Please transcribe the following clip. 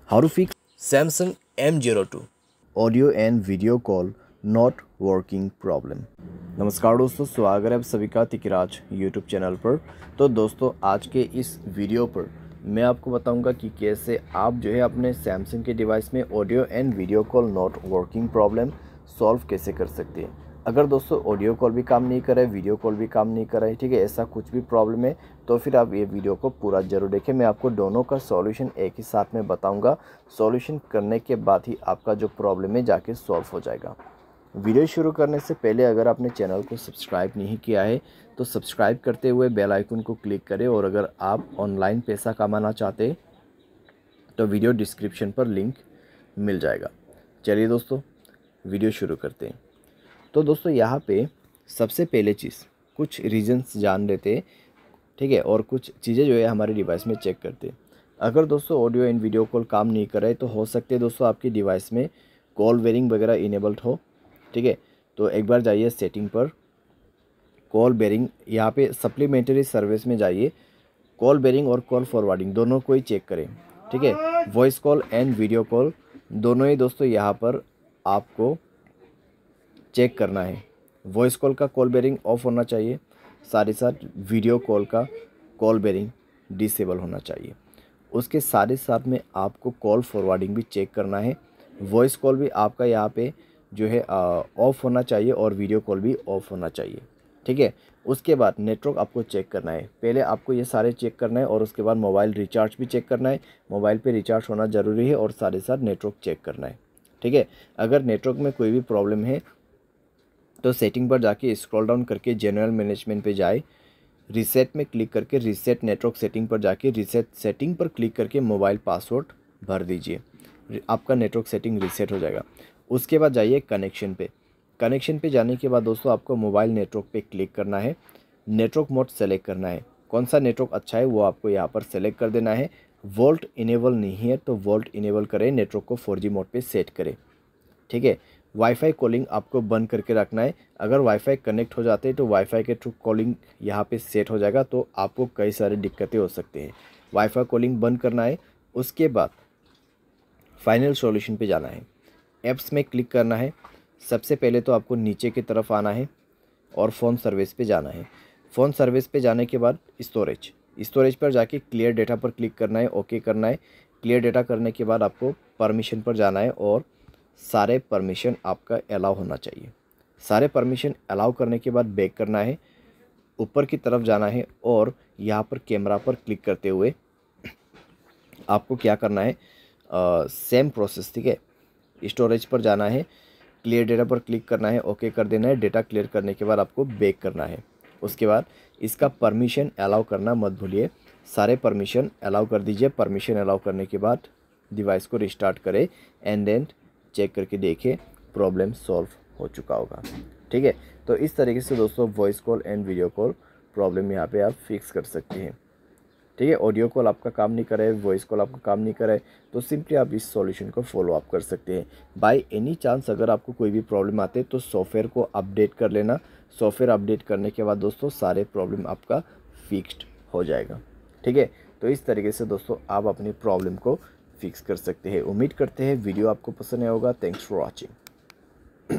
How to fix Samsung M02 audio and video call not working problem। नमस्कार दोस्तों, स्वागत है आप सभी का तिकराज यूट्यूब चैनल पर। तो दोस्तों, आज के इस वीडियो पर मैं आपको बताऊंगा कि कैसे आप जो है अपने सैमसंग के डिवाइस में audio and video call not working problem solve कैसे कर सकते हैं। अगर दोस्तों ऑडियो कॉल भी काम नहीं कर रहा है, वीडियो कॉल भी काम नहीं कर रहा है, ठीक है, ऐसा कुछ भी प्रॉब्लम है तो फिर आप ये वीडियो को पूरा ज़रूर देखें। मैं आपको दोनों का सॉल्यूशन एक ही साथ में बताऊंगा। सॉल्यूशन करने के बाद ही आपका जो प्रॉब्लम है जाके सॉल्व हो जाएगा। वीडियो शुरू करने से पहले अगर आपने चैनल को सब्सक्राइब नहीं किया है तो सब्सक्राइब करते हुए बेल आइकन को क्लिक करें, और अगर आप ऑनलाइन पैसा कमाना चाहते हैं तो वीडियो डिस्क्रिप्शन पर लिंक मिल जाएगा। चलिए दोस्तों, वीडियो शुरू करते हैं। तो दोस्तों, यहाँ पे सबसे पहले चीज़ कुछ रीजंस जान लेते हैं, ठीक है, और कुछ चीज़ें जो है हमारे डिवाइस में चेक करते हैं। अगर दोस्तों ऑडियो एंड वीडियो कॉल काम नहीं कर रहा है तो हो सकते हैं दोस्तों आपकी डिवाइस में कॉल बेरिंग वगैरह इनेबल्ड हो, ठीक है। तो एक बार जाइए सेटिंग पर, कॉल बेरिंग, यहाँ पे सप्लीमेंट्री सर्विस में जाइए, कॉल बेरिंग और कॉल फॉरवर्डिंग दोनों को ही चेक करें, ठीक है। Voice call and video call दोनों ही दोस्तों यहाँ पर आपको चेक करना है। वॉइस कॉल का कॉल बेरिंग ऑफ होना चाहिए, साथ ही साथ वीडियो कॉल का कॉल बेरिंग डिसेबल होना चाहिए। उसके साथ ही साथ में आपको कॉल फॉरवर्डिंग भी चेक करना है। वॉइस कॉल भी आपका यहाँ पे जो है ऑफ होना चाहिए और वीडियो कॉल भी ऑफ होना चाहिए, ठीक है। उसके बाद नेटवर्क आपको चेक करना है। पहले आपको ये सारे चेक करना है और उसके बाद मोबाइल रिचार्ज भी चेक करना है। मोबाइल पे रिचार्ज होना ज़रूरी है और साथ ही साथ नेटवर्क चेक करना है, ठीक है। अगर नेटवर्क में कोई भी प्रॉब्लम है तो सेटिंग पर जाके स्क्रॉल डाउन करके जनरल मैनेजमेंट पे जाए, रीसेट में क्लिक करके रीसेट नेटवर्क सेटिंग पर जाके रीसेट सेटिंग पर क्लिक करके मोबाइल पासवर्ड भर दीजिए, आपका नेटवर्क सेटिंग रीसेट हो जाएगा। उसके बाद जाइए कनेक्शन पे। कनेक्शन पे जाने के बाद दोस्तों आपको मोबाइल नेटवर्क पे क्लिक करना है, नेटवर्क मोड सेलेक्ट करना है। कौन सा नेटवर्क अच्छा है वो आपको यहाँ पर सेलेक्ट कर देना है। वोल्ट इनेबल नहीं है तो वोल्ट इनेबल करें, नेटवर्क को 4G मोड पे सेट करें, ठीक है। वाईफाई कॉलिंग आपको बंद करके रखना है। अगर वाईफाई कनेक्ट हो जाते हैं तो वाईफाई के थ्रू कॉलिंग यहाँ पे सेट हो जाएगा, तो आपको कई सारी दिक्कतें हो सकती हैं। वाईफाई कॉलिंग बंद करना है। उसके बाद फाइनल सॉल्यूशन पे जाना है, ऐप्स में क्लिक करना है। सबसे पहले तो आपको नीचे की तरफ आना है और फ़ोन सर्विस पे जाना है। फ़ोन सर्विस पे जाने के बाद स्टोरेज पर जाके क्लियर डेटा पर क्लिक करना है, ओके करना है। क्लियर डेटा करने के बाद आपको परमिशन पर जाना है और सारे परमिशन आपका अलाउ होना चाहिए। सारे परमिशन अलाउ करने के बाद बैक करना है, ऊपर की तरफ जाना है और यहाँ पर कैमरा पर क्लिक करते हुए आपको क्या करना है, सेम प्रोसेस, ठीक है। स्टोरेज पर जाना है, क्लियर डेटा पर क्लिक करना है, ओके कर देना है। डेटा क्लियर करने के बाद आपको बैक करना है। उसके बाद इसका परमिशन अलाउ करना मत भूलिए, सारे परमिशन अलाउ कर दीजिए। परमिशन अलाउ करने के बाद डिवाइस को रिस्टार्ट करें एंड देन चेक करके देखें प्रॉब्लम सॉल्व हो चुका होगा, ठीक है। तो इस तरीके से दोस्तों voice call and video call problem यहाँ पे आप फिक्स कर सकते हैं, ठीक है। ऑडियो कॉल आपका काम नहीं करे, वॉइस कॉल आपका काम नहीं करे तो सिंपली आप इस सॉल्यूशन को फॉलो अप कर सकते हैं। बाय एनी चांस अगर आपको कोई भी प्रॉब्लम आते तो सॉफ्टवेयर को अपडेट कर लेना। सॉफ्टवेयर अपडेट करने के बाद दोस्तों सारे प्रॉब्लम आपका फिक्स्ड हो जाएगा, ठीक है। तो इस तरीके से दोस्तों आप अपनी प्रॉब्लम को फिक्स कर सकते हैं। उम्मीद करते हैं वीडियो आपको पसंद आया होगा। Thanks for watching.